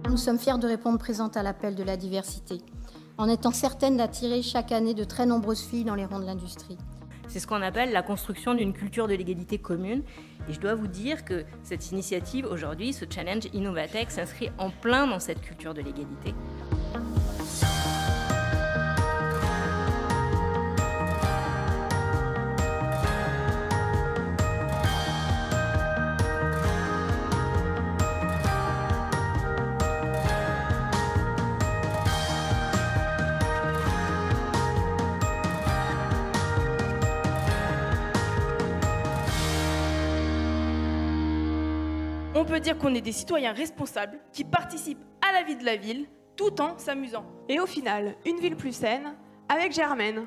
Nous sommes fiers de répondre présente à l'appel de la diversité, en étant certaines d'attirer chaque année de très nombreuses filles dans les rangs de l'industrie. C'est ce qu'on appelle la construction d'une culture de l'égalité commune. Et je dois vous dire que cette initiative aujourd'hui, ce challenge Innovatech, s'inscrit en plein dans cette culture de l'égalité. On peut dire qu'on est des citoyens responsables qui participent à la vie de la ville tout en s'amusant. Et au final, une ville plus saine avec Germaine.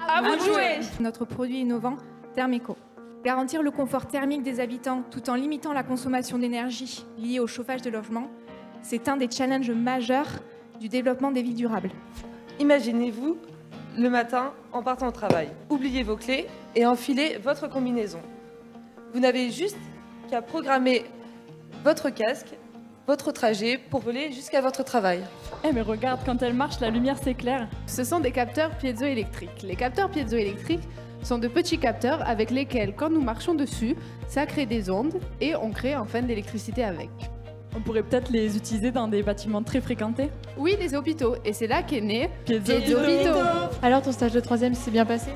À vous de jouer! Notre produit innovant, Thermico. Garantir le confort thermique des habitants tout en limitant la consommation d'énergie liée au chauffage de logements, c'est un des challenges majeurs du développement des villes durables. Imaginez-vous le matin en partant au travail. Oubliez vos clés et enfilez votre combinaison. Vous n'avez juste qu'à programmer votre casque, votre trajet pour voler jusqu'à votre travail. Eh mais regarde, quand elle marche, la lumière s'éclaire. Ce sont des capteurs piézoélectriques. Les capteurs piézoélectriques sont de petits capteurs avec lesquels, quand nous marchons dessus, ça crée des ondes et on crée enfin de l'électricité avec. On pourrait peut-être les utiliser dans des bâtiments très fréquentés. Oui, des hôpitaux. Et c'est là qu'est né Piézo-hôpitaux. Alors ton stage de 3e s'est bien passé?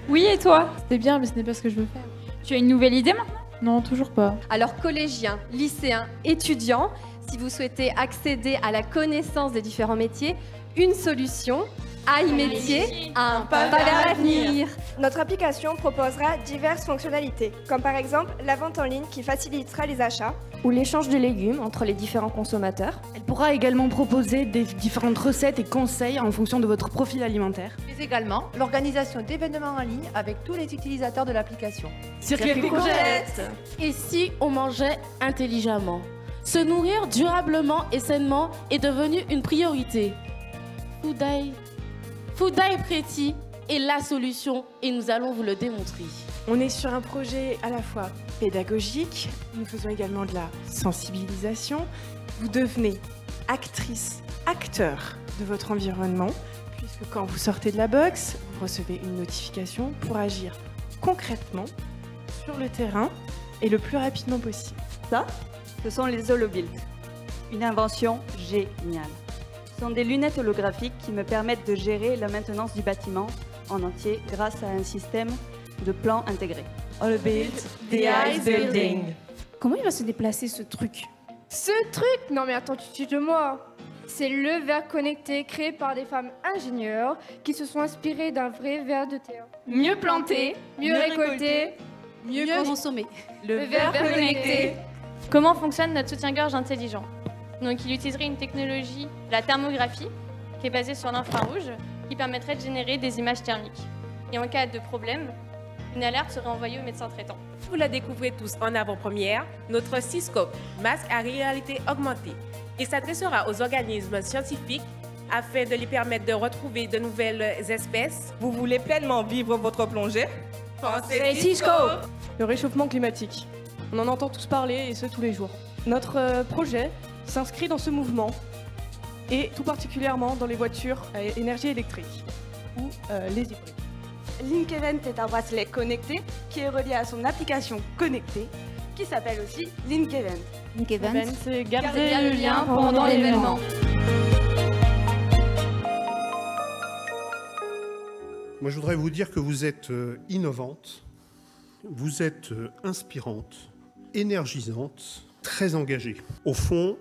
Oui, et toi? C'était bien, mais ce n'est pas ce que je veux faire. Tu as une nouvelle idée maintenant? Non, toujours pas. Alors collégiens, lycéens, étudiants, si vous souhaitez accéder à la connaissance des différents métiers, une solution, iMétier, un pas vers l'avenir. Notre application proposera diverses fonctionnalités, comme par exemple la vente en ligne qui facilitera les achats, ou l'échange de légumes entre les différents consommateurs. Elle pourra également proposer des différentes recettes et conseils en fonction de votre profil alimentaire. Mais également l'organisation d'événements en ligne avec tous les utilisateurs de l'application. Circuit courgette. Et si on mangeait intelligemment? Se nourrir durablement et sainement est devenu une priorité. Foodai Pretty est la solution et nous allons vous le démontrer. On est sur un projet à la fois pédagogique, nous faisons également de la sensibilisation. Vous devenez actrice, acteur de votre environnement, puisque quand vous sortez de la box, vous recevez une notification pour agir concrètement sur le terrain et le plus rapidement possible. Ça, ce sont les HoloBuild, une invention géniale. Ce sont des lunettes holographiques qui me permettent de gérer la maintenance du bâtiment en entier grâce à un système de plan intégré. HoloBuild, the Ice Building. Comment il va se déplacer ce truc? Ce truc? Non mais attends, tu te fiches de moi. C'est le verre connecté créé par des femmes ingénieures qui se sont inspirées d'un vrai verre de terre. Mieux planté, mieux récolté, mieux consommer. Le verre connecté. Comment fonctionne notre soutien-gorge intelligent? Donc il utiliserait une technologie, la thermographie, qui est basée sur l'infrarouge, qui permettrait de générer des images thermiques. Et en cas de problème, une alerte serait envoyée au médecin traitant. Vous la découvrez tous en avant-première, notre Cyscope, masque à réalité augmentée. Il s'adressera aux organismes scientifiques afin de les permettre de retrouver de nouvelles espèces. Vous voulez pleinement vivre votre plongée? Pensez Cyscope! Le réchauffement climatique. On en entend tous parler et ce tous les jours. Notre projet s'inscrit dans ce mouvement et tout particulièrement dans les voitures à énergie électrique ou les hybrides. Link-Event est un bracelet connecté qui est relié à son application connectée qui s'appelle aussi Link-Event. Link-Event, c'est garder le lien pendant l'événement. Moi, je voudrais vous dire que vous êtes innovante, vous êtes inspirante, énergisante, très engagée. Au fond,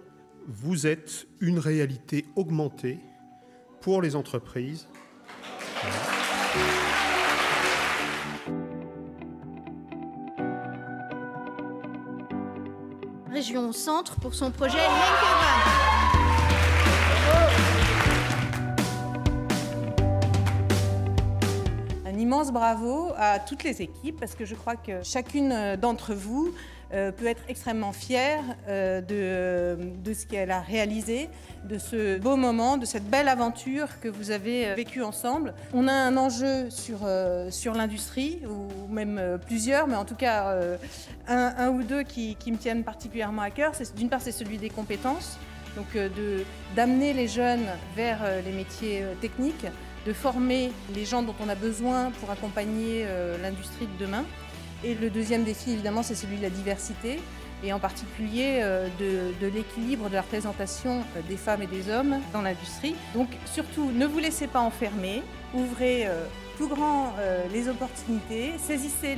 vous êtes une réalité augmentée pour les entreprises. Région Centre pour son projet Link-Event. Un immense bravo à toutes les équipes parce que je crois que chacune d'entre vous peut être extrêmement fière de ce qu'elle a réalisé, de ce beau moment, de cette belle aventure que vous avez vécue ensemble. On a un enjeu sur l'industrie, ou même plusieurs, mais en tout cas un ou deux qui me tiennent particulièrement à cœur. D'une part, c'est celui des compétences. Donc d'amener les jeunes vers les métiers techniques, de former les gens dont on a besoin pour accompagner l'industrie de demain. Et le deuxième défi, évidemment, c'est celui de la diversité, et en particulier de l'équilibre de la représentation des femmes et des hommes dans l'industrie. Donc surtout, ne vous laissez pas enfermer, ouvrez tout grand les opportunités, saisissez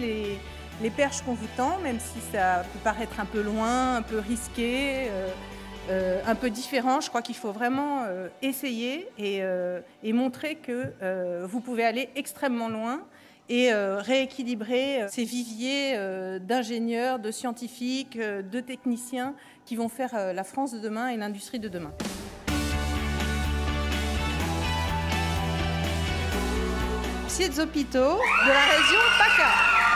les perches qu'on vous tend, même si ça peut paraître un peu loin, un peu risqué, un peu différent. Je crois qu'il faut vraiment essayer et montrer que vous pouvez aller extrêmement loin et rééquilibrer ces viviers d'ingénieurs, de scientifiques, de techniciens qui vont faire la France de demain et l'industrie de demain. Pieds hôpitaux de la région PACA.